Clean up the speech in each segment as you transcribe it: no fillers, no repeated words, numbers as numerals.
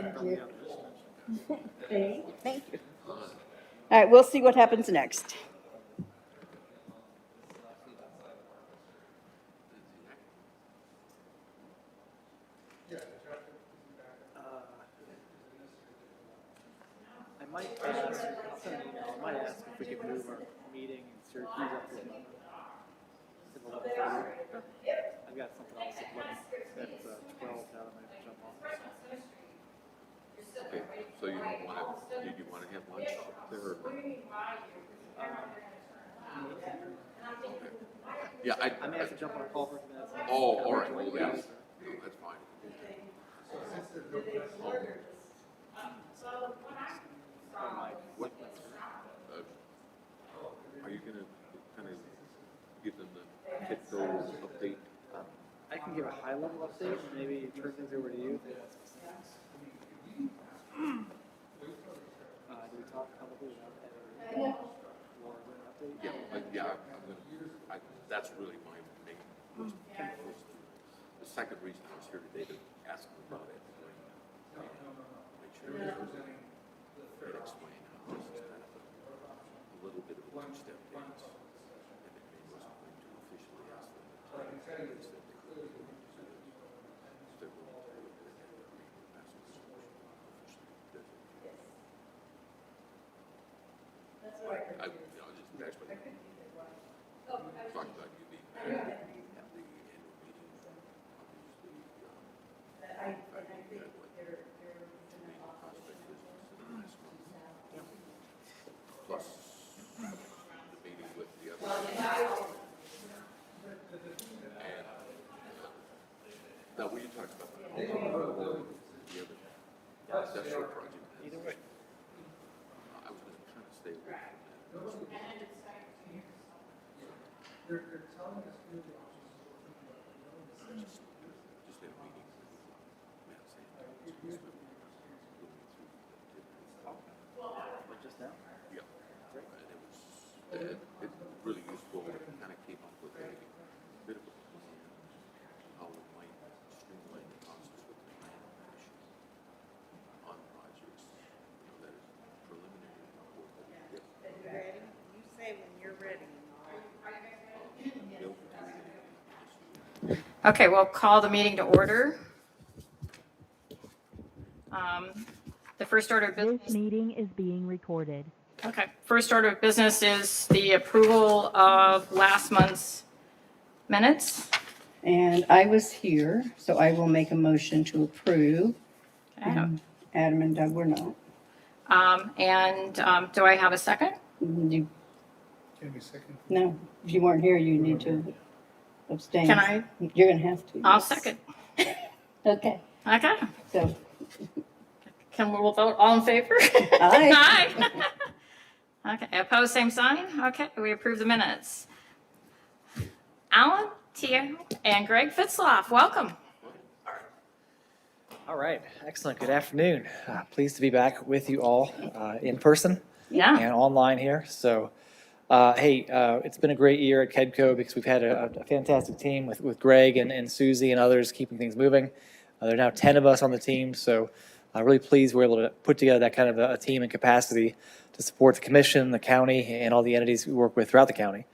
Thank you. Thank you. All right, we'll see what happens next. I might ask, I'll send an email, I might ask if we could move our meeting in Syracuse up to 11:30. I've got something else at 12 that I might jump on. Okay, so you don't want to, did you want to have lunch there? Or? Yeah, I may have to jump on a call for a few minutes. Oh, all right, well, yes. No, that's fine. What, are you gonna kind of give them the TIPCO update? I can give a high level update, maybe turn things over to you. Do we talk publicly about that? Or an update? Yeah, that's really my main, the second reason I was here today to ask them about it. Make sure they explain how this is kind of a little bit of a two-step dance. And it wasn't going to officially ask them to tell you that they could. They're willing to do it. That's what this officially does. That's right. That's what talking about you being there at the annual meeting. Plus the meeting with the other. And now, what are you talking about? The other industrial project. Either way. I was going to try to stay away from that. They're telling us here the options. Just had a meeting with Matt Sanders. Just now? Yeah. And it was really useful. It kind of came up with a bit of a plan how we might streamline the process with the planning commission on projects, that is preliminary. Ready? You say when you're ready. Okay, we'll call the meeting to order. The first order of business. This meeting is being recorded. Okay, first order of business is the approval of last month's minutes. And I was here, so I will make a motion to approve. Okay. Adam and Doug were not. Do I have a second? You, Can we second? no, if you weren't here, you need to abstain. Can I? You're going to have to. I'll yes. second. Okay, Okay, so, we'll vote all in favor? Aye. Aye. Okay, opposed, same sign? Okay, we approve the minutes. Alan, Tia, and Greg Fitzloff, welcome. All right, excellent. Good afternoon. Pleased to be back with you all in person Yeah. and online here. So, it's been a great year at KEDCO because we've had a fantastic team with Greg and Susie and others keeping things moving. There are now 10 of us on the team, so I'm really pleased we're able to put together that kind of a team and capacity to support the commission, the county, and all the entities we work with throughout the county.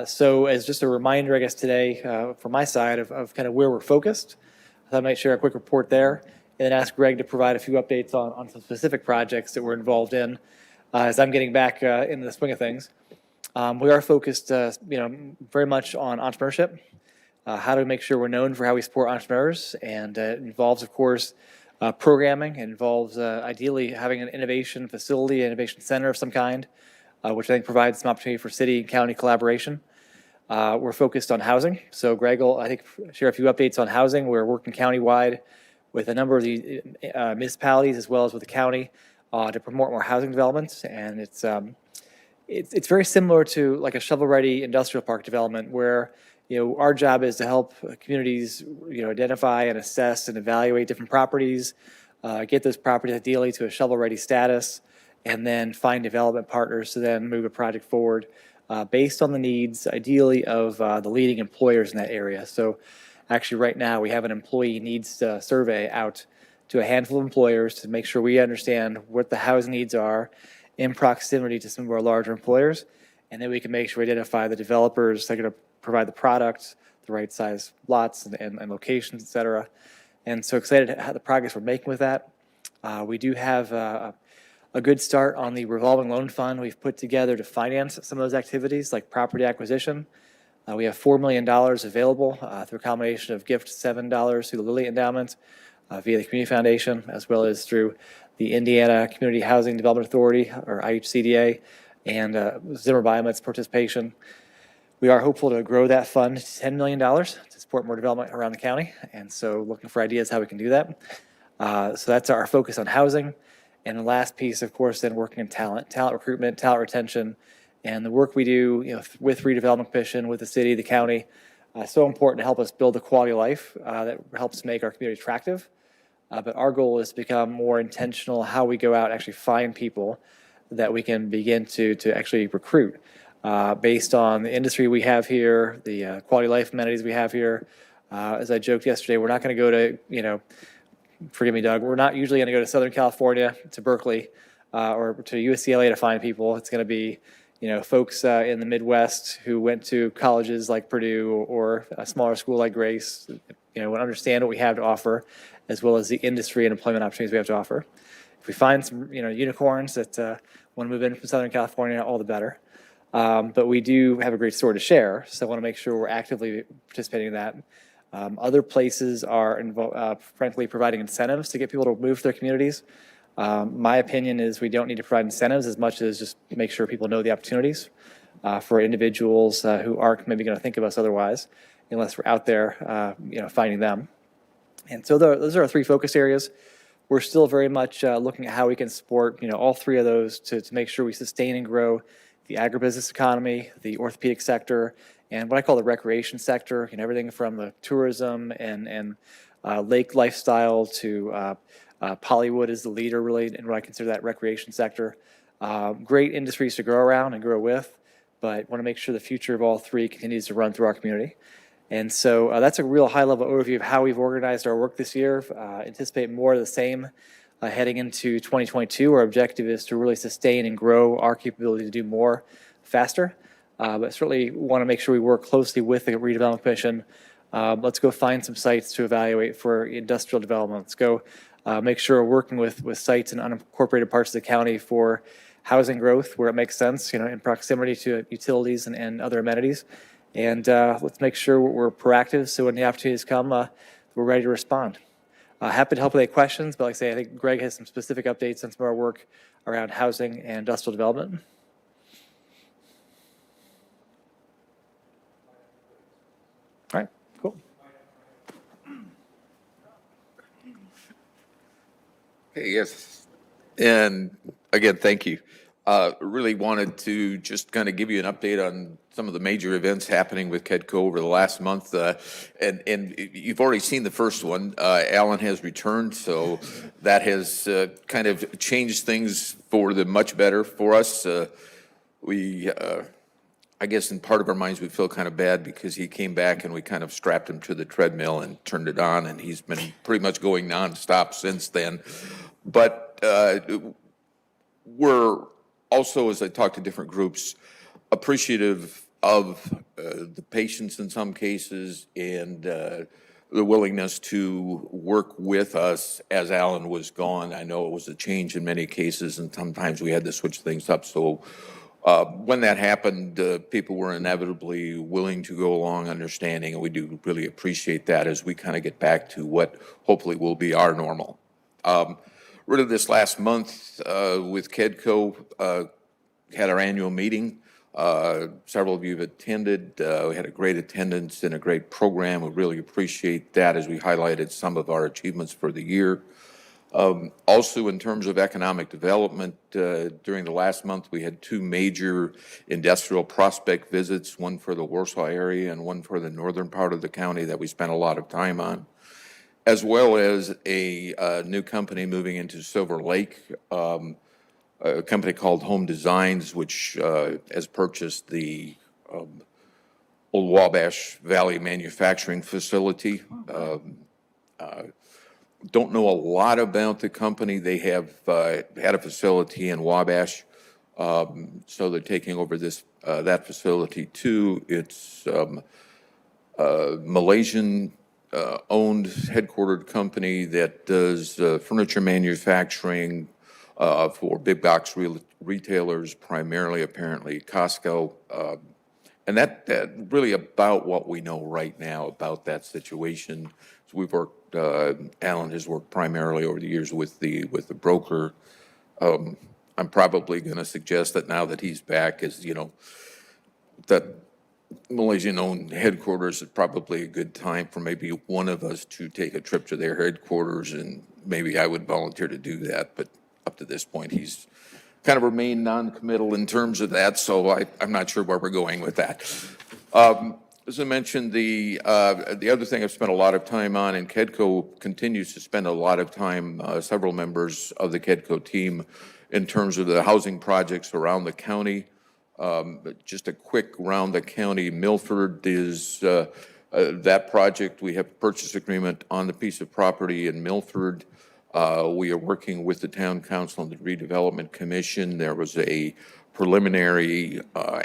So as just a reminder, I guess today, from my side of kind of where we're focused, I might share a quick report there and then ask Greg to provide a few updates on some specific projects that we're involved in as I'm getting back into the swing of things. We are focused, very much on entrepreneurship, how to make sure we're known for how we support entrepreneurs, and it involves, of course, programming. It involves ideally having an innovation facility, innovation center of some kind, which I think provides some opportunity for city and county collaboration. We're focused on housing. So Greg will, I think, share a few updates on housing. We're working countywide with a number of the municipalities as well as with the county to promote more housing developments. And it's very similar to like a shovel-ready industrial park development where, our job is to help communities, identify and assess and evaluate different properties, get those properties ideally to a shovel-ready status, and then find development partners to then move a project forward based on the needs, ideally, of the leading employers in that area. So actually right now we have an employee needs survey out to a handful of employers to make sure we understand what the housing needs are in proximity to some of our larger employers. And then we can make sure we identify the developers that are going to provide the product, the right size lots and locations, et cetera. And so excited at the progress we're making with that. We do have a good start on the revolving loan fund we've put together to finance some of those activities like property acquisition. We have $4 million available through a combination of gift $7 through the Lilly Endowment via the Community Foundation, as well as through the Indiana Community Housing Development Authority, or IHCDA, and Zimmer Biomet's participation. We are hopeful to grow that fund to $10 million to support more development around the county, and so looking for ideas how we can do that. So that's our focus on housing. And the last piece, of course, then working in talent recruitment, talent retention, and the work we do, with Redevelopment Commission, with the city, the county, so important to help us build a quality of life that helps make our community attractive. But our goal is to become more intentional how we go out and actually find people that we can begin to actually recruit based on the industry we have here, the quality of life amenities we have here. As I joked yesterday, we're not going to go to, forgive me, Doug, we're not usually going to go to Southern California, to Berkeley, or to UCLA to find people. It's going to be, folks in the Midwest who went to colleges like Purdue or a smaller school like Grace, understand what we have to offer, as well as the industry and employment opportunities we have to offer. If we find some, unicorns that want to move in from Southern California, all the better. But we do have a great story to share, so I want to make sure we're actively participating in that. Other places are, frankly, providing incentives to get people to move to their communities. My opinion is we don't need to provide incentives as much as just make sure people know the opportunities for individuals who aren't maybe going to think of us otherwise, unless we're out there, finding them. And so those are our three focus areas. We're still very much looking at how we can support, all three of those to make sure we sustain and grow the agribusiness economy, the orthopedic sector, and what I call the recreation sector, everything from the tourism and lake lifestyle to Hollywood is the leader really in what I consider that recreation sector. Great industries to grow around and grow with, but want to make sure the future of all three continues to run through our community. And so that's a real high-level overview of how we've organized our work this year. Anticipate more of the same heading into 2022. Our objective is to really sustain and grow our capability to do more faster, but certainly want to make sure we work closely with the Redevelopment Commission. Let's go find some sites to evaluate for industrial development. Let's go make sure we're working with sites in unincorporated parts of the county for housing growth where it makes sense, in proximity to utilities and other amenities. And let's make sure we're proactive so when the opportunities come, we're ready to respond. Happy to help with any questions, but like I say, I think Greg has some specific updates on some of our work around housing and industrial development. All right, cool. Hey, yes. And again, thank you. Really wanted to just kind of give you an update on some of the major events happening with KEDCO over the last month. And you've already seen the first one. Alan has returned, so that has kind of changed things for the much better for us. I guess in part of our minds we feel kind of bad because he came back and we kind of strapped him to the treadmill and turned it on, and he's been pretty much going nonstop since then. But we're also, as I talk to different groups, appreciative of the patience in some cases and the willingness to work with us as Alan was gone. I know it was a change in many cases, and sometimes we had to switch things up. So when that happened, people were inevitably willing to go along, understanding, and we do really appreciate that as we kind of get back to what hopefully will be our normal. Really, this last month with KEDCO, had our annual meeting. Several of you have attended. We had a great attendance and a great program. We really appreciate that as we highlighted some of our achievements for the year. Also, in terms of economic development, during the last month, we had two major industrial prospect visits, one for the Warsaw area and one for the northern part of the county that we spent a lot of time on, as well as a new company moving into Silver Lake, a company called Home Designs, which has purchased the Old Wabash Valley manufacturing facility. Don't know a lot about the company. They have had a facility in Wabash, so they're taking over that facility too. It's Malaysian owned headquartered company that does furniture manufacturing for big box retailers, primarily apparently Costco. And that really about what we know right now about that situation. So we've worked, Alan has worked primarily over the years with the broker. I'm probably going to suggest that now that he's back, is, you know, that Malaysian-owned headquarters is probably a good time for maybe one of us to take a trip to their headquarters, and maybe I would volunteer to do that. But up to this point, he's kind of remained non-committal in terms of that, so I'm not sure where we're going with that. As I mentioned, the other thing I've spent a lot of time on, and KEDCO continues to spend a lot of time, several members of the KEDCO team, in terms of the housing projects around the county. Just a quick round the county, Milford is that project. We have a purchase agreement on the piece of property in Milford. We are working with the town council and the redevelopment commission. There was a preliminary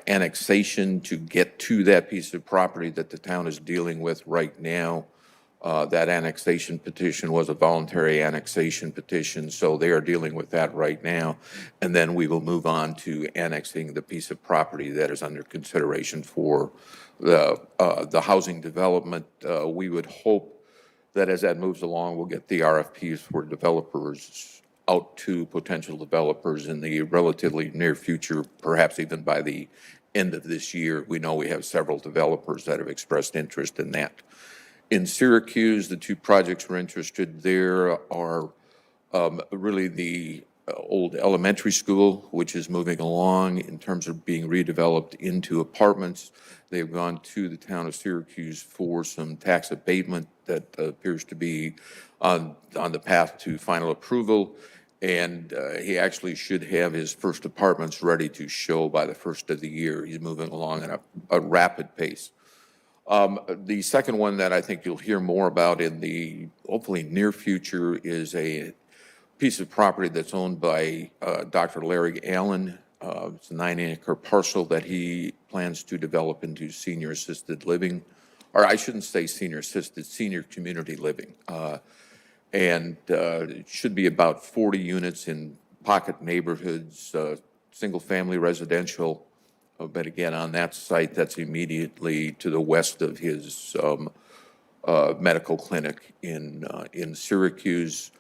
annexation to get to that piece of property that the town is dealing with right now. That annexation petition was a voluntary annexation petition, so they are dealing with that right now. And then we will move on to annexing the piece of property that is under consideration for the housing development. We would hope that as that moves along, we'll get the RFPs for developers out to potential developers in the relatively near future, perhaps even by the end of this year. We know we have several developers that have expressed interest in that. In Syracuse, the two projects we're interested there are really the old elementary school, which is moving along in terms of being redeveloped into apartments. They've gone to the town of Syracuse for some tax abatement that appears to be on the path to final approval. And he actually should have his first apartments ready to show by the first of the year. He's moving along at a rapid pace. The second one that I think you'll hear more about in the hopefully near future is a piece of property that's owned by Dr. Larry Allen. It's a 9-acre parcel that he plans to develop into senior assisted living, or I shouldn't say senior assisted, senior community living. And it should be about 40 units in pocket neighborhoods, single family residential. But again, on that site, that's immediately to the west of his medical clinic in Syracuse.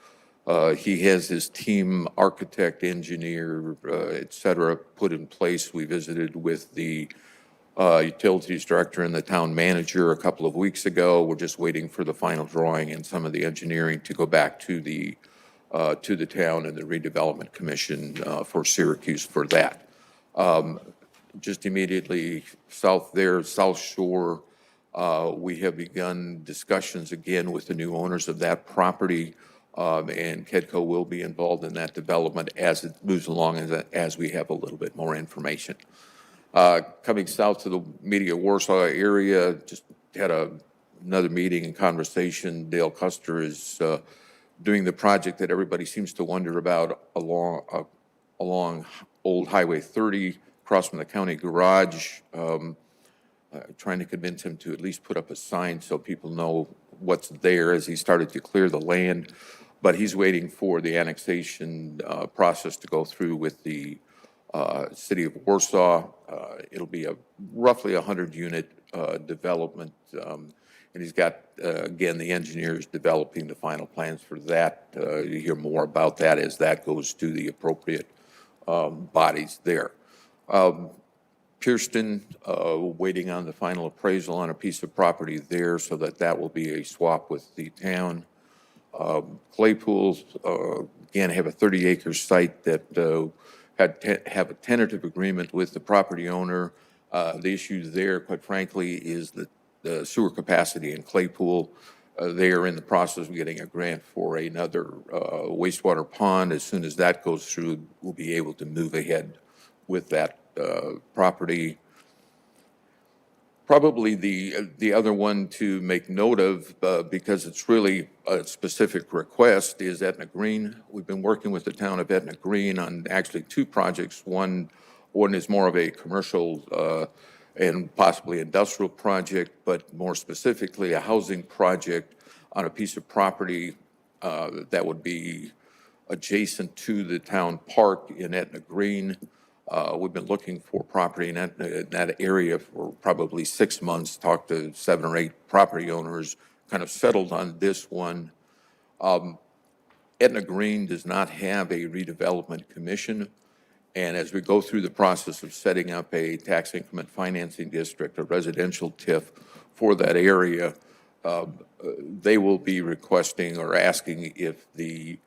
He has his team, architect, engineer, et cetera, put in place. We visited with the utilities director and the town manager a couple of weeks ago. We're just waiting for the final drawing and some of the engineering to go back to the town and the redevelopment commission for Syracuse for that. Just immediately south there, South Shore, we have begun discussions again with the new owners of that property, and KEDCO will be involved in that development as it moves along, as we have a little bit more information. Coming south to the Media Warsaw area, just had another meeting and conversation. Dale Custer is doing the project that everybody seems to wonder about along Old Highway 30, across from the county garage, trying to convince him to at least put up a sign so people know what's there as he started to clear the land. But he's waiting for the annexation process to go through with the city of Warsaw. It'll be a roughly 100-unit development, and he's got, again, the engineers developing the final plans for that. You hear more about that as that goes to the appropriate bodies there. Pierceton, waiting on the final appraisal on a piece of property there so that will be a swap with the town. Claypool, again, have a 30-acre site that have a tentative agreement with the property owner. The issue there, quite frankly, is the sewer capacity in Claypool. They are in the process of getting a grant for another wastewater pond. As soon as that goes through, we'll be able to move ahead with that property. Probably the other one to make note of, because it's really a specific request, is Etna Green. We've been working with the town of Etna Green on actually two projects. One is more of a commercial and possibly industrial project, but more specifically a housing project on a piece of property that would be adjacent to the town park in Etna Green. We've been looking for property in that area for probably 6 months, talked to 7 or 8 property owners, kind of settled on this one. Etna Green does not have a redevelopment commission, and as we go through the process of setting up a tax increment financing district, a residential TIF for that area, they will be requesting or asking if the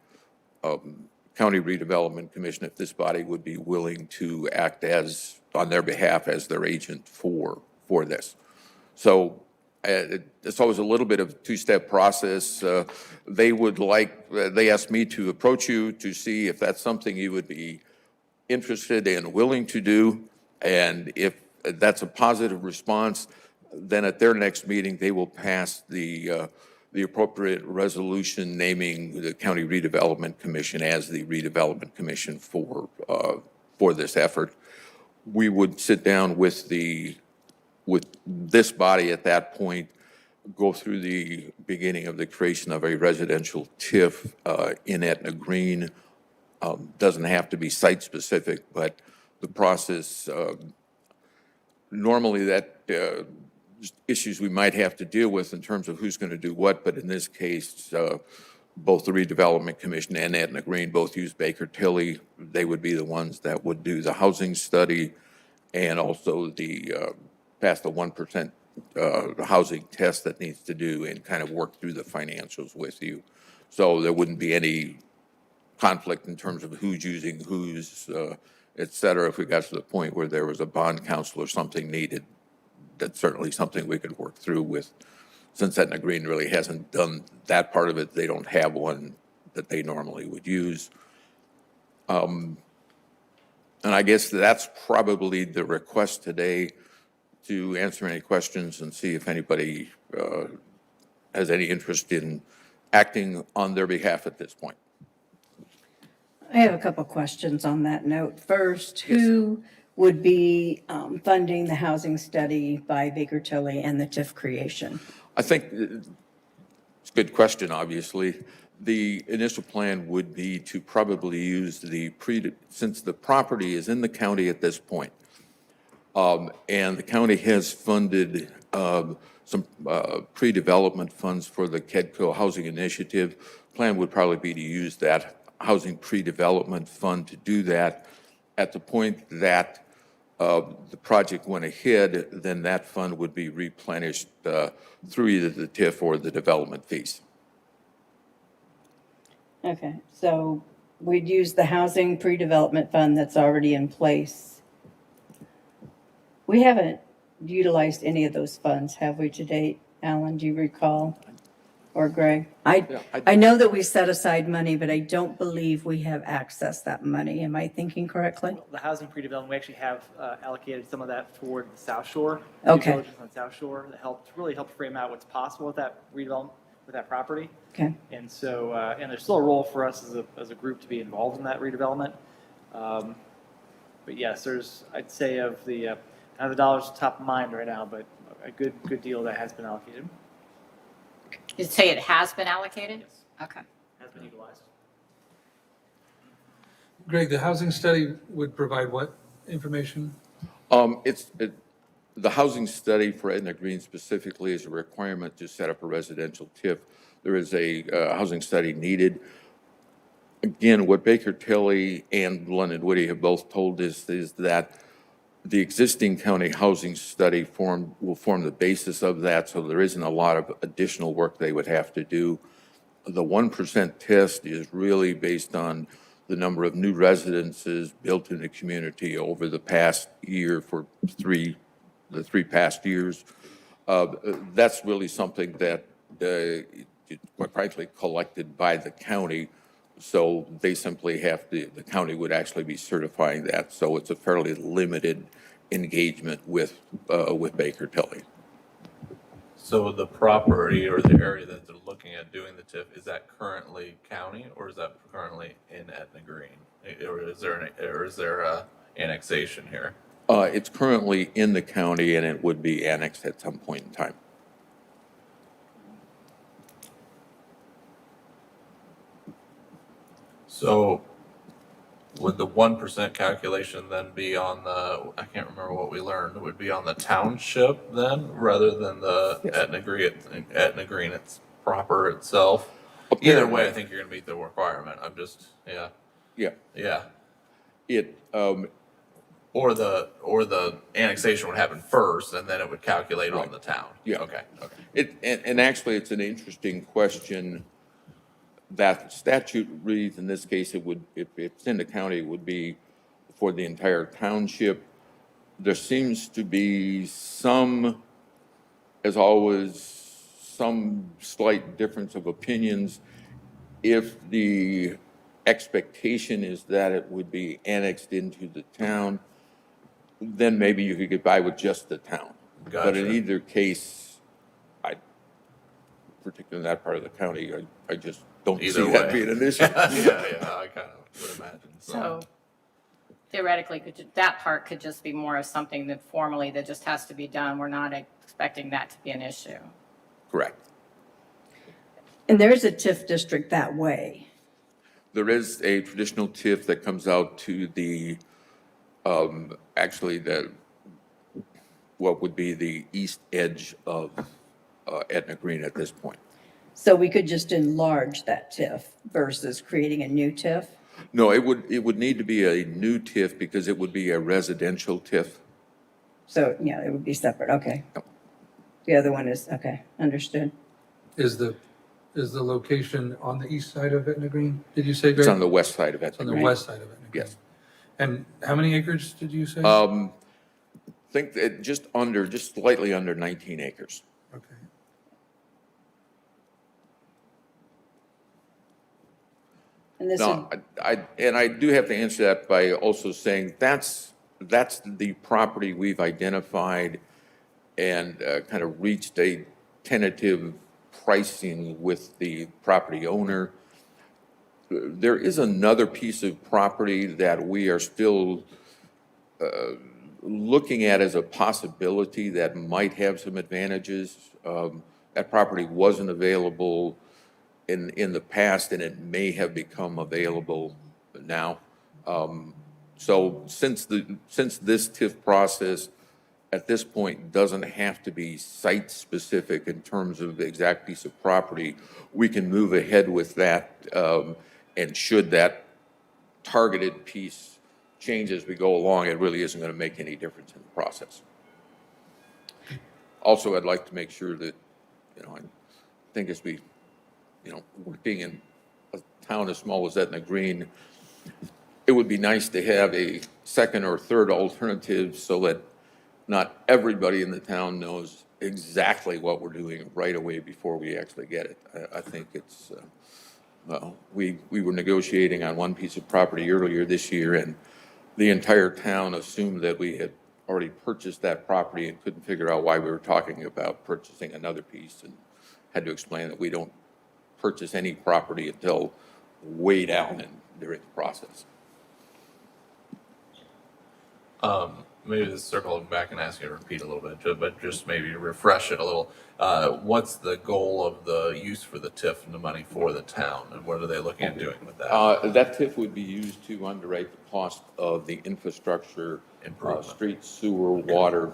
County Redevelopment Commission, if this body would be willing to act as, on their behalf, as their agent for this. So it's always a little bit of a two-step process. They asked me to approach you to see if that's something you would be interested and willing to do. And if that's a positive response, then at their next meeting, they will pass the appropriate resolution naming the County Redevelopment Commission as the redevelopment commission for this effort. We would sit down with this body at that point, go through the beginning of the creation of a residential TIF in Etna Green. Doesn't have to be site specific, but the process, normally that issues we might have to deal with in terms of who's going to do what, but in this case, both the Redevelopment Commission and Etna Green both use Baker Tilly. They would be the ones that would do the housing study and also pass the 1% housing test that needs to do and kind of work through the financials with you. So there wouldn't be any conflict in terms of who's using who's, et cetera. If we got to the point where there was a bond counsel or something needed, that's certainly something we could work through with. Since Etna Green really hasn't done that part of it, they don't have one that they normally would use. And I guess that's probably the request today, to answer any questions and see if anybody has any interest in acting on their behalf at this point. I have a couple questions on that note. First, who would be funding the housing study by Baker Tilly and the TIF creation? I think it's a good question, obviously. The initial plan would be to probably use since the property is in the county at this point, and the county has funded some pre-development funds for the KEDCO Housing Initiative. Plan would probably be to use that housing pre-development fund to do that. At the point that the project went ahead, then that fund would be replenished through either the TIF or the development fees. Okay, so we'd use the housing pre-development fund that's already in place. We haven't utilized any of those funds, have we, to date? Alan, do you recall? Or Greg? I know that we set aside money, but I don't believe we have accessed that money. Am I thinking correctly? The housing pre-development, we actually have allocated some of that toward the South Shore. Okay. Due diligence on South Shore that really helped frame out what's possible with that redevelopment, with that property. Okay. And so, and there's still a role for us as a group to be involved in that redevelopment. But yes, I'd say of the dollars top of mind right now, but a good deal that has been allocated. You say it has been allocated? Yes. Okay. Has been utilized. Greg, the housing study would provide what information? The housing study for Etna Green specifically is a requirement to set up a residential TIF. There is a housing study needed. Again, what Baker Tilly and London Woody have both told us is that the existing county housing study will form the basis of that, so there isn't a lot of additional work they would have to do. The 1% test is really based on the number of new residences built in the community over the past year for the three past years. That's really something that, quite frankly, collected by the county. So they simply the county would actually be certifying that. So it's a fairly limited engagement with Baker Tilly. So the property or the area that they're looking at doing the TIF, is that currently county or is that currently in Etna Green? Or is there a annexation here? It's currently in the county and it would be annexed at some point in time. So would the 1% calculation then be on the, I can't remember what we learned, it would be on the township then, rather than the Yes. Etna Green it's proper itself? Either way, Apparently. I think you're gonna meet the requirement, I'm just, yeah, Yeah, yeah. it, Or the annexation would happen first, and then it would calculate on Right. the town? Yeah. Okay, okay. and actually, it's an interesting question. That statute reads, in this case, it would, if it's in the county, it would be for the entire township. There seems to be some, as always, some slight difference of opinions. If the expectation is that it would be annexed into the town, then maybe you could get by with just the town. But in Gotcha. either case, particularly in that part of the county, I just don't Either see that way. being an issue. Yeah, I kind of would imagine, So theoretically, that part could just be more of something that formally that just has to be done. We're not expecting that to be an issue. Correct. And there's a TIF district that way. There is a traditional TIF that comes out to the, actually what would be the east edge of Etna Green at this point. So we could just enlarge that TIF versus creating a new TIF? No, it would need to be a new TIF because it would be a residential TIF. So, yeah, it would be separate, okay. The other one is, okay, understood. Is the location on the east side of Etna Green, did you say, Greg? It's on the west side of It's on Etna the Green. west side of Etna Green? Yes. And how many acres did you say? Think that just slightly under 19 acres. Okay. And this No, would, I do have to answer that by also saying that's the property we've identified and kind of reached a tentative pricing with the property owner. There is another piece of property that we are still looking at as a possibility that might have some advantages. That property wasn't available in the past, and it may have become available now. So since this TIF process at this point doesn't have to be site-specific in terms of the exact piece of property, we can move ahead with that, and should that targeted piece change as we go along, it really isn't going to make any difference in the process. Also, I'd like to make sure that, I think as we, working in a town as small as Etna Green, it would be nice to have a second or third alternative so that not everybody in the town knows exactly what we're doing right away before we actually get it. I think it's, we were negotiating on one piece of property earlier this year, and the entire town assumed that we had already purchased that property and couldn't figure out why we were talking about purchasing another piece, and had to explain that we don't purchase any property until way down and during the process. maybe this circling back and asking you to repeat a little bit, but just maybe refresh it a little. What's the goal of the use for the TIF and the money for the town, and what are they looking at doing with that? That TIF would be used to underwrite the cost of the infrastructure, Improvement. street, sewer, water,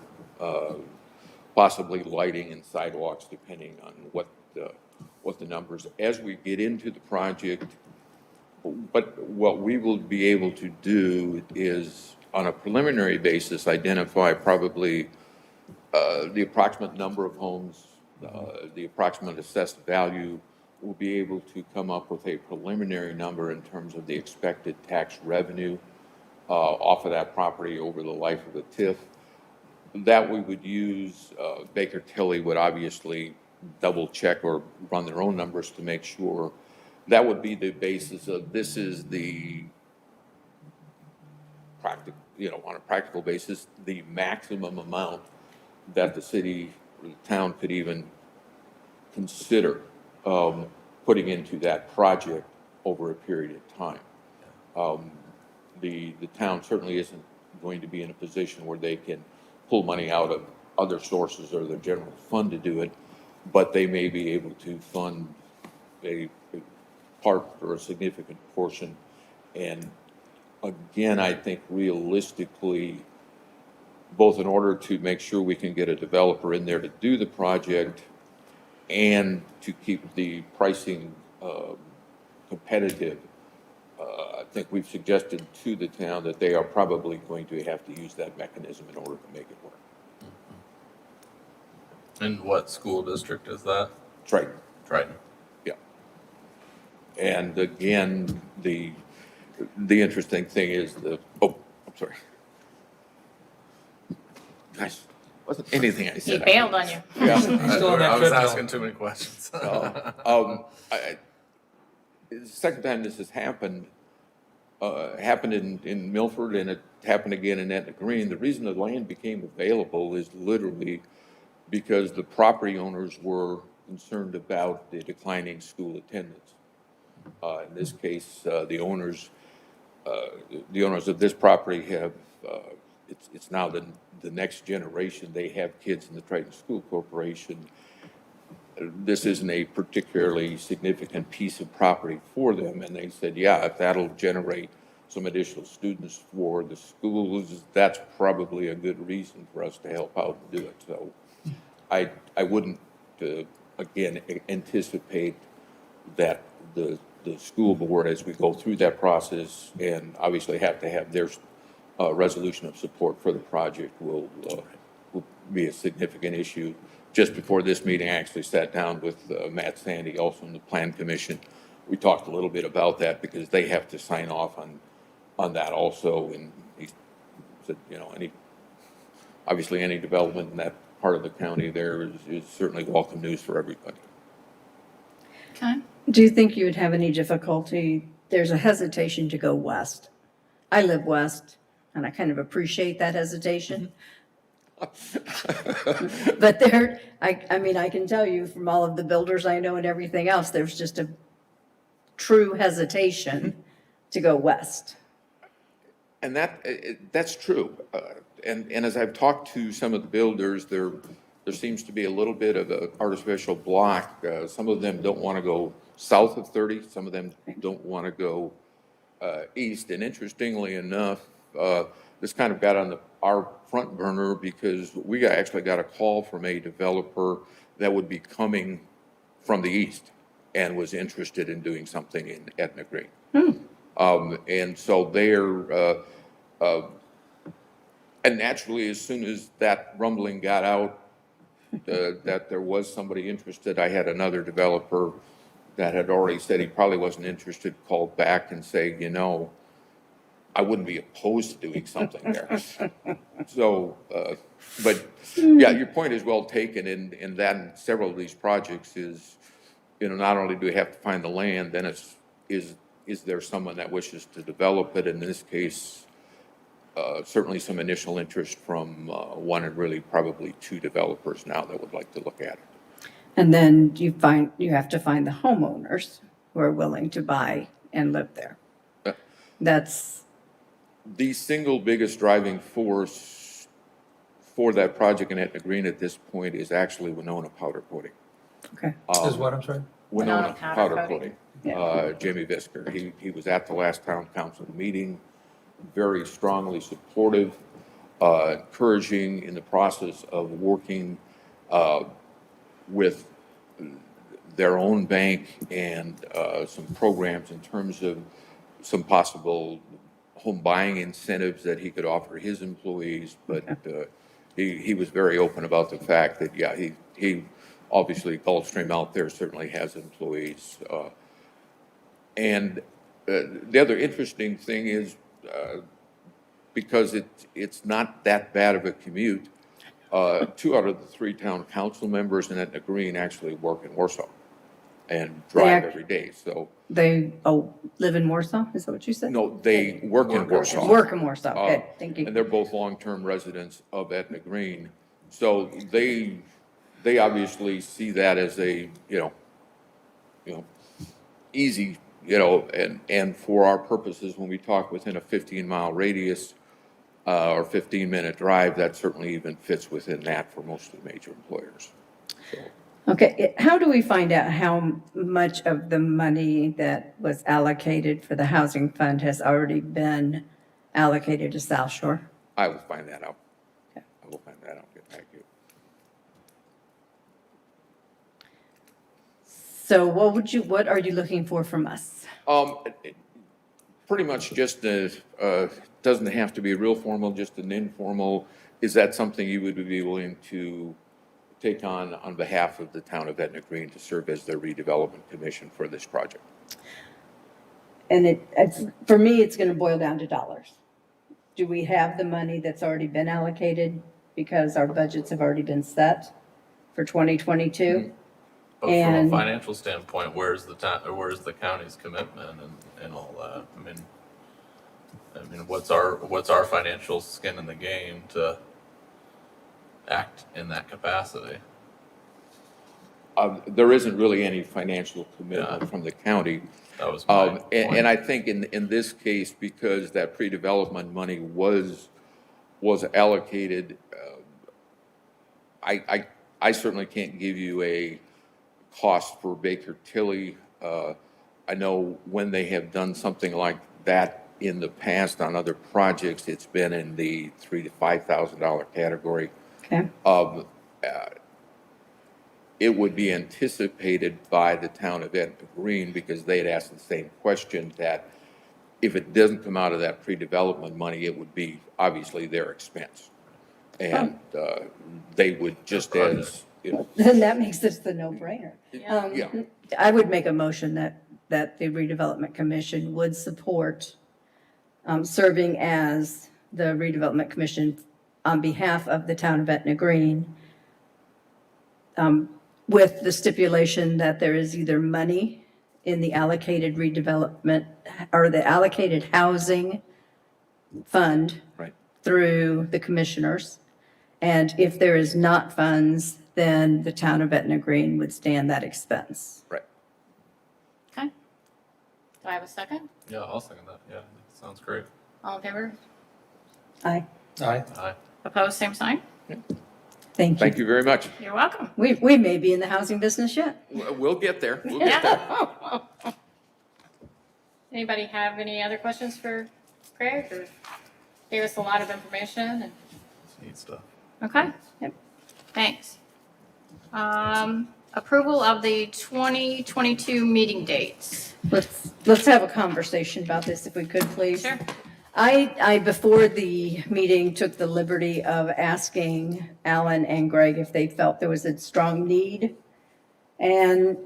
possibly lighting and sidewalks, depending on what the numbers. As we get into the project, what we will be able to do is, on a preliminary basis, identify probably the approximate number of homes, the approximate assessed value. We'll be able to come up with a preliminary number in terms of the expected tax revenue off of that property over the life of the TIF. That we would use, Baker Tilly would obviously double check or run their own numbers to make sure. That would be the basis of, this is the practical, on a practical basis, the maximum amount that the city or the town could even consider putting into that project over a period of time. The town certainly isn't going to be in a position where they can pull money out of other sources or their general fund to do it, but they may be able to fund a part or a significant portion. And again, I think realistically, both in order to make sure we can get a developer in there to do the project and to keep the pricing competitive, I think we've suggested to the town that they are probably going to have to use that mechanism in order to make it work. And what school district is that? Triton. Triton. Yeah. And again, the interesting thing is I'm sorry. Gosh, wasn't anything I He said. bailed on you. Yeah. still on that I was treadmill. asking too many questions. The second time this has happened in Milford, and it happened again in Etna Green. The reason the land became available is literally because the property owners were concerned about the declining school attendance. In this case, the owners of this property have, it's now the next generation. They have kids in the Triton School Corporation. This isn't a particularly significant piece of property for them, and they said, yeah, if that'll generate some additional students for the schools, that's probably a good reason for us to help out and do it. So I wouldn't, again, anticipate that the school board, as we go through that process and obviously have to have their resolution of support for the project, will be a significant issue. Just before this meeting, I actually sat down with Matt Sandy, also in the Plan Commission. We talked a little bit about that because they have to sign off on that also. And he said, you know, obviously any development in that part of the county there is certainly welcome news for everybody. Okay. Do you think you would have any difficulty? There's a hesitation to go west. I live west, and I kind of appreciate that hesitation. But I mean, I can tell you from all of the builders I know and everything else, there's just a true hesitation to go west. And that's true. And as I've talked to some of the builders, there seems to be a little bit of an artificial block. Some of them don't want to go south of 30. Some of them don't want to go east. And interestingly enough, this kind of got on our front burner because we actually got a call from a developer that would be coming from the east and was interested in doing something in Etna Green. And so and naturally, as soon as that rumbling got out, that there was somebody interested, I had another developer that had already said he probably wasn't interested, called back and say, you know, I wouldn't be opposed to doing something there. So, but yeah, your point is well taken, and that in several of these projects is, you know, not only do we have to find the land, then is there someone that wishes to develop it? In this case, certainly some initial interest from one and really probably two developers now that would like to look at it. And then you have to find the homeowners who are willing to buy and live there. That's The single biggest driving force for that project in Etna Green at this point is actually Winona powder coating. okay. Is what, I'm sorry? Winona Winona powder powder coating. coating. Jamie Visker, he was at the last town council meeting, very strongly supportive, encouraging in the process of working with their own bank and some programs in terms of some possible home buying incentives that he could offer his employees. But he was very open about the fact that, yeah, he obviously Gulfstream out there certainly has employees. And the other interesting thing is, because it's not that bad of a commute, 2 out of the 3 town council members in Etna Green actually work in Warsaw and drive every day. So They live in Warsaw, is that what you said? no, they work in Warsaw. Work in Warsaw, good, thank you. And they're both long-term residents of Etna Green. So they they obviously see that as a, easy, and for our purposes, when we talk within a 15-mile radius, or 15-minute drive, that certainly even fits within that for most of the major employers. So, Okay, how do we find out how much of the money that was allocated for the housing fund has already been allocated to South Shore? I will find that out. Okay. I will find that out, get back to you. So what are you looking for from us? Pretty much just doesn't have to be real formal, just an informal. Is that something you would be willing to take on behalf of the town of Etna Green to serve as their redevelopment commission for this project? And for me, it's going to boil down to dollars. Do we have the money that's already been allocated because our budgets have already been set for 2022? But from And- a financial standpoint, where's the county's commitment and all that? I mean, what's our financial skin in the game to act in that capacity? There isn't really any financial commitment Yeah. from the county. That was my point. And I think in this case, because that pre-development money was allocated, I certainly can't give you a cost for Baker Tilly. I know when they have done something like that in the past on other projects, it's been in the $3,000 to $5,000 category. Okay. It would be anticipated by the town of Etna Green, because they had asked the same question, that if it doesn't come out of that pre-development money, it would be obviously their expense. And they would, just as, Then that makes this the no-brainer. yeah. I would make a motion that the redevelopment commission would support serving as the redevelopment commission on behalf of the town of Etna Green, with the stipulation that there is either money in the allocated redevelopment or the allocated housing fund Right. through the commissioners. And if there is not funds, then the town of Etna Green would stand that expense. Right. Okay. Do I have a second? Yeah, I'll second that. Yeah, that sounds great. All in favor? Aye. Aye. Aye. Opposed, same sign? Thank you. Thank you very much. You're welcome. We may be in the housing business yet. We'll get there. We'll get there. Yeah. Anybody have any other questions for Greg, or gave us a lot of information? And Neat stuff. Okay. Yep. Thanks. Approval of the 2022 meeting dates. Let's have a conversation about this if we could, please. Sure. I, before the meeting, took the liberty of asking Alan and Greg if they felt there was a strong need. And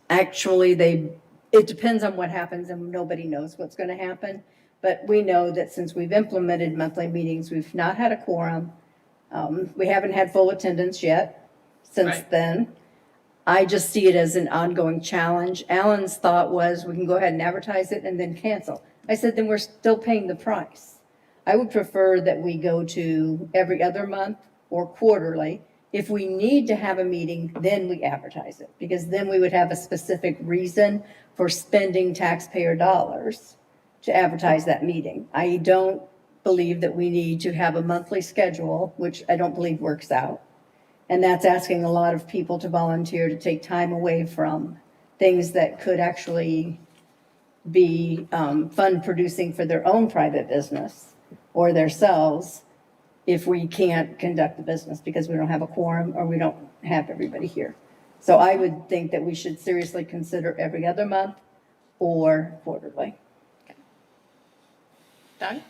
actually, it depends on what happens, and nobody knows what's going to happen. But we know that since we've implemented monthly meetings, we've not had a quorum. We haven't had full attendance yet since Right. then. I just see it as an ongoing challenge. Alan's thought was we can go ahead and advertise it and then cancel. I said, then we're still paying the price. I would prefer that we go to every other month or quarterly. If we need to have a meeting, then we advertise it, because then we would have a specific reason for spending taxpayer dollars to advertise that meeting. I don't believe that we need to have a monthly schedule, which I don't believe works out. And that's asking a lot of people to volunteer to take time away from things that could actually be fund producing for their own private business or themselves, if we can't conduct the business because we don't have a quorum or we don't have everybody here. So I would think that we should seriously consider every other month or quarterly. Doug?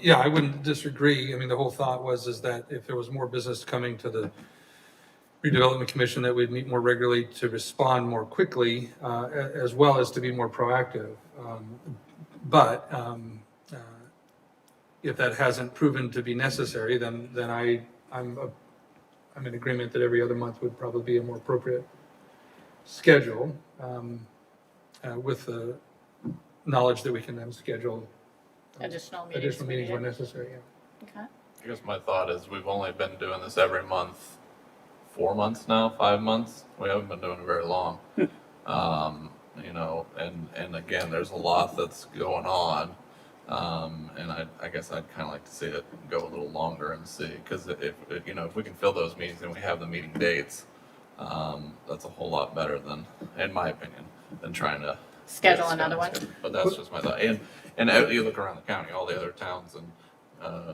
Yeah, I wouldn't disagree. I mean, the whole thought is that if there was more business coming to the redevelopment commission, that we'd meet more regularly to respond more quickly, as well as to be more proactive. But if that hasn't proven to be necessary, then I'm in agreement that every other month would probably be a more appropriate schedule, with the knowledge that we can then schedule Additional meetings. when necessary. Yeah. Okay. I guess my thought is we've only been doing this every month, 4 months now, 5 months. We haven't been doing it very long. You know, and again, there's a lot that's going on. And I guess I'd kind of like to see it go a little longer and see, because you know, if we can fill those meetings and we have the meeting dates, that's a whole lot better than, in my opinion, than trying to Schedule another one. But that's just my thought. And you look around the county, all the other towns and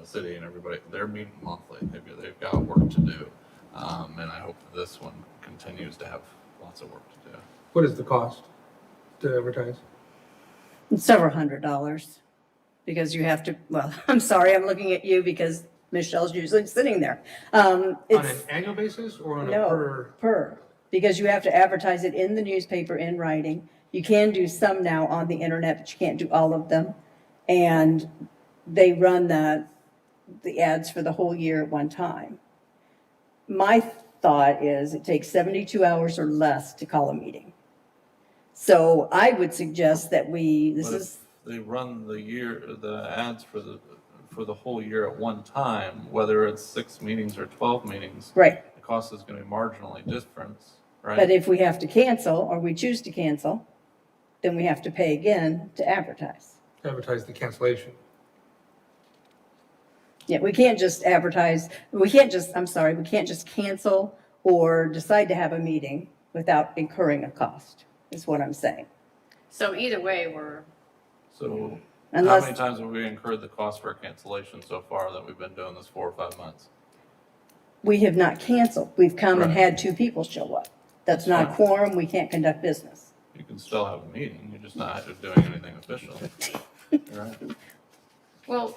city and everybody, they're meeting monthly. They've got work to do, and I hope that this one continues to have lots of work to do. What is the cost to advertise? Several $100s, because you have to, well, I'm sorry, I'm looking at you because Michelle's usually sitting there. On It's an annual basis or on a no, per, because you have to advertise it in the newspaper in writing. You can do some now on the internet, but you can't do all of them. And they run the ads for the whole year at one time. My thought is it takes 72 hours or less to call a meeting. So I would suggest that But if is, they run the ads for the whole year at one time, whether it's 6 meetings or 12 meetings, right. the cost is going to be marginally different, right? But if we have to cancel or we choose to cancel, then we have to pay again to advertise. Advertise the cancellation. Yeah, we can't just advertise, we can't just cancel or decide to have a meeting without incurring a cost, is what I'm saying. So either way, we're, So how Unless- many times have we incurred the cost for a cancellation so far that we've been doing this 4 or 5 months? We have not canceled. We've come and Right. had 2 people show up. That's not a Fine. quorum. We can't conduct business. You can still have a meeting, you're just not doing anything official. Right? well,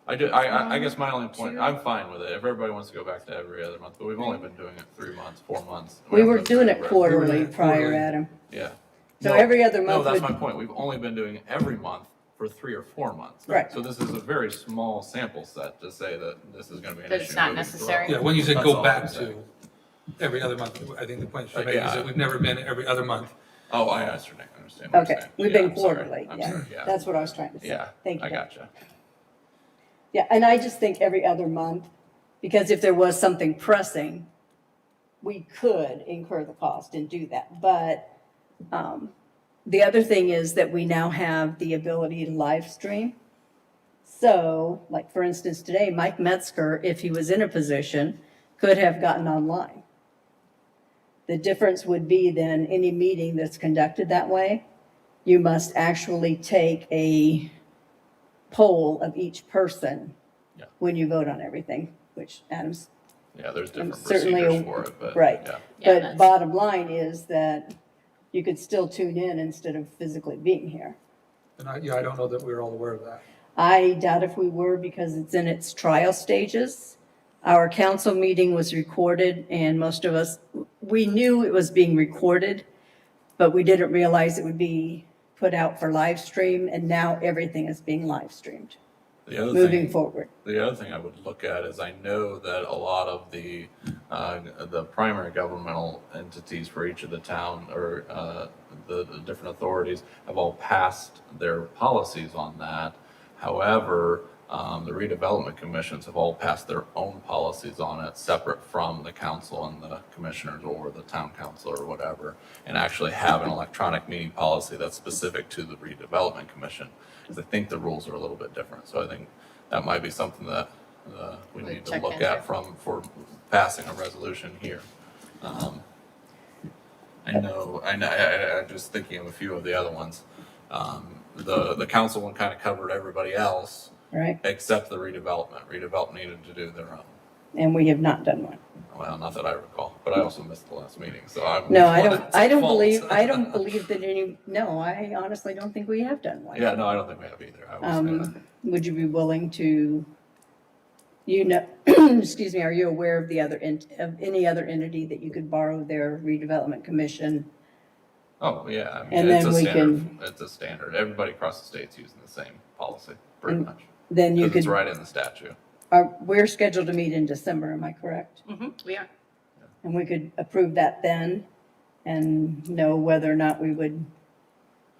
I guess my only point, I'm fine with it, if everybody wants to go back to every other month, but we've only been doing it 3 months, 4 months. We were haven't doing been it doing quarterly prior, Quarterly. Adam. Yeah. So No, every other No, month that's would, my point, we've only been doing it every month for 3 or 4 months. Right. So this is a very small sample set to say that this is gonna be an issue. That it's not moving necessary. forward. Yeah, when you said That's go all back I'm saying. to every other month, I think the point should make is Yeah. that we've never been every other month. Oh, I understand what you're okay, saying. we've Yeah, been I'm sorry. quarterly, I'm yeah. sorry, yeah. That's what I was trying to say. Yeah, Thank you. I gotcha. Yeah, and I just think every other month, because if there was something pressing, we could incur the cost and do that. But the other thing is that we now have the ability to live stream. So, like for instance, today, Mike Metzger, if he was in a position, could have gotten online. The difference would be then any meeting that's conducted that way, you must actually take a poll of each person Yeah. when you vote on everything, which Adam's, Yeah, there's different certainly procedures a- for it, but. right. Yeah. Yeah, But that's- bottom line is that you could still tune in instead of physically being here. And I don't know that we're all aware of that. I doubt if we were because it's in its trial stages. Our council meeting was recorded and most of us, we knew it was being recorded, but we didn't realize it would be put out for live stream, and now everything is being live streamed, The other moving thing, forward. the other thing I would look at is I know that a lot of the primary governmental entities for each of the town or the different authorities have all passed their policies on that. However, the redevelopment commissions have all passed their own policies on it, separate from the council and the commissioners or the town council or whatever, and actually have an electronic meeting policy that's specific to the redevelopment commission. Because I think the rules are a little bit different. So I think that might be something that we need to check look into. at for passing a resolution here. I'm just thinking of a few of the other ones. The council one kind of covered everybody else Right? except the redevelopment. Redevelopment needed to do their own. And we have not done one. Well, not that I recall, but I also missed the last meeting, so I'm. No, it's I don't fault. believe that I honestly don't think we have done one. Yeah, no, I don't think we have either. I was gonna, Would you be willing to, excuse me, are you aware of of any other entity that you could borrow their redevelopment commission? oh, yeah, I mean, And it's then a we standard, it's a standard. Everybody across the state's using the same policy, pretty And much. Then you Because it's could, right in the statute. we're scheduled to meet in December, am I correct? we are. And we could approve that then and know whether or not we would,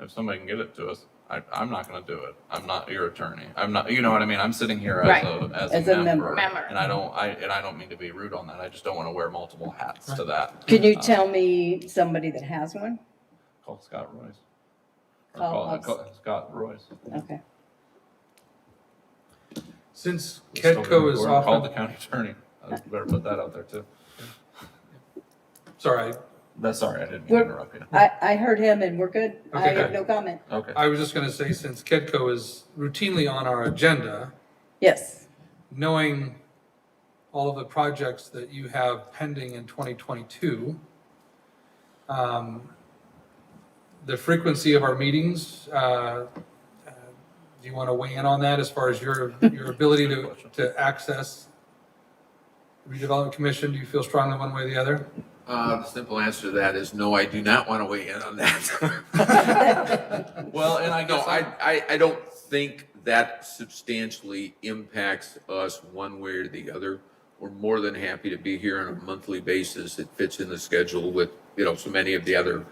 If somebody can get it to us, I'm not going to do it. I'm not your attorney. I'm not, you know what I mean? I'm sitting here Right. as a member. Member. And I don't mean to be rude on that. I just don't want to wear multiple hats to that. Could you tell me somebody that has one? Call Scott Royce. Or Call Scott Royce. Okay. Since Still Kedco is Or call the often, county attorney. I better put that out there too. sorry, Sorry, I didn't mean to We're- interrupt you. I heard him and we're good. I Okay, have good. no comment. Okay. I was just gonna say, since Kedco is routinely on our agenda, Yes. knowing all of the projects that you have pending in 2022, the frequency of our meetings, do you want to weigh in on that as far as your ability to access redevelopment commission? Do you feel strongly one way or the other? The simple answer to that is no, I do not want to weigh in on that. Well, and I No, guess I don't think that substantially impacts us one way or the other. We're more than happy to be here on a monthly basis. It fits in the schedule with, so many of the other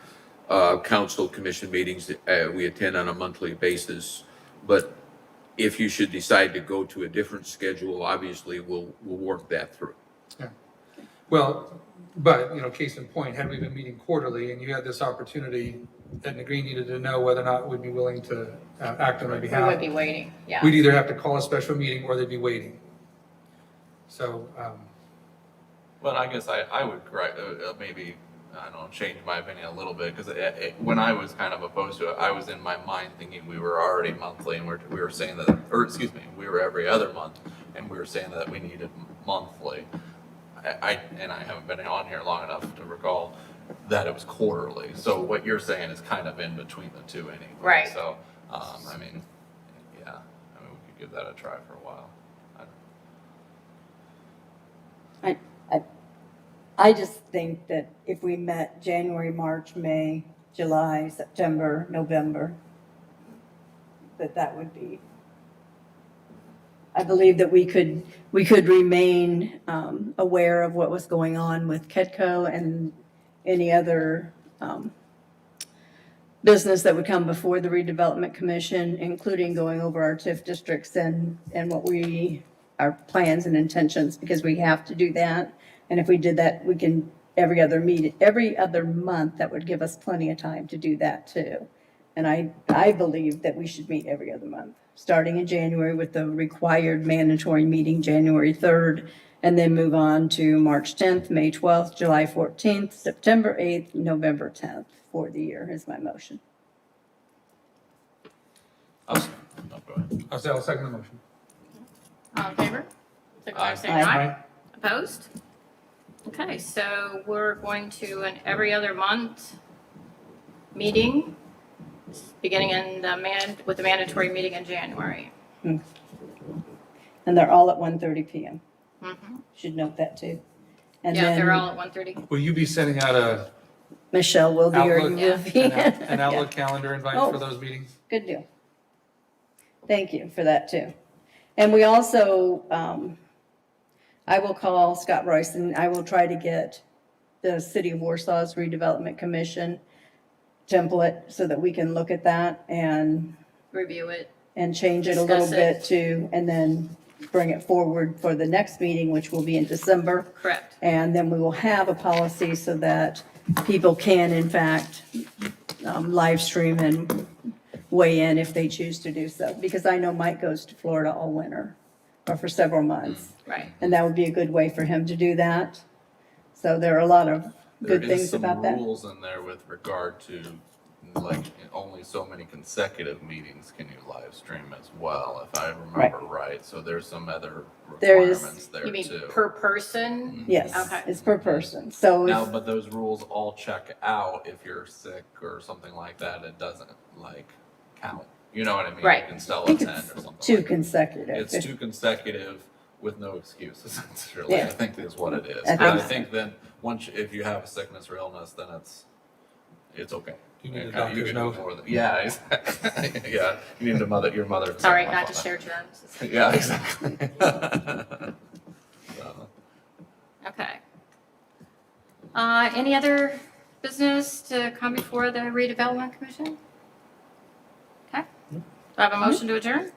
council commission meetings that we attend on a monthly basis. But if you should decide to go to a different schedule, obviously we'll work that through. Yeah. Well, but, case in point, had we been meeting quarterly and you had this opportunity, Edna Green needed to know whether or not we'd be willing to act on their We behalf. would be waiting, yeah. We'd either have to call a special meeting or they'd be waiting. So, Well, I guess I would maybe, I don't know, change my opinion a little bit, because when I was kind of opposed to it, I was in my mind thinking we were already monthly, and we were saying that, or excuse me, we were every other month, and we were saying that we needed monthly. I haven't been on here long enough to recall that it was quarterly. So what you're saying is kind of in between the two anyway. Right. So, I mean, yeah, we could give that a try for a while. I just think that if we met January, March, May, July, September, November, that would be, I believe that we could remain aware of what was going on with Kedco and any other business that would come before the redevelopment commission, including going over our TIF districts and our plans and intentions, because we have to do that. And if we did that, we can every other month, that would give us plenty of time to do that too. And I believe that we should meet every other month, starting in January with the required mandatory meeting January 3rd, and then move on to March 10th, May 12th, July 14th, September 8th, November 10th for the year is my motion. Go ahead. I'll second the motion. All in favor? Signify by saying Aye. aye. Opposed? Okay, so we're going to an every other month meeting, beginning with the mandatory meeting in January. And they're all at 1:30 p.m. Mhm. Should note that too. And Yeah, they're then all at 1:30. Will you be sending out Michelle will be, or you Outlook. will be. an Outlook calendar invite Oh. for those meetings? Good deal. Thank you for that too. And we also, I will call Scott Royce and I will try to get the City of Warsaw's Redevelopment Commission template so that we can look at that and Review it. change it a little Discuss it. bit too, and then bring it forward for the next meeting, which will be in December. Correct. And then we will have a policy so that people can, in fact, live stream and weigh in if they choose to do so. Because I know Mike goes to Florida all winter, or for several months. Right. And that would be a good way for him to do that. So there are a lot of good There is things some about that. rules in there with regard to, like, only so many consecutive meetings can you live stream as well, if I remember right. So there's some other There is- requirements there You mean too. per person? Yes, Okay. it's per person. So Now, if, but those rules all check out if you're sick or something like that. It doesn't count. You know what I mean? Right. You can still I think attend it's or something. two like that. consecutive. It's two consecutive with no excuse, essentially. Yeah. I think is what it is. I But I think so. think then if you have a sickness or illness, then it's okay. You need a can doctor's do note. more than- Yeah, exactly. Yeah, you need your mother. To Sorry, sign not off to on share germs. that. Yeah, exactly. So, Okay. Any other business to come before the redevelopment commission? Okay, Do I have a motion to adjourn?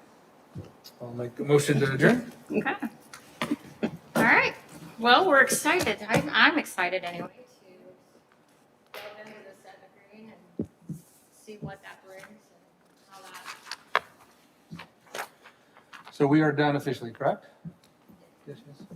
I'll make a motion to adjourn. Okay. All right. Well, we're excited. I'm excited anyway to delve into this Etna Green and see what that brings and how that. So we are done officially, correct? Yes, yes.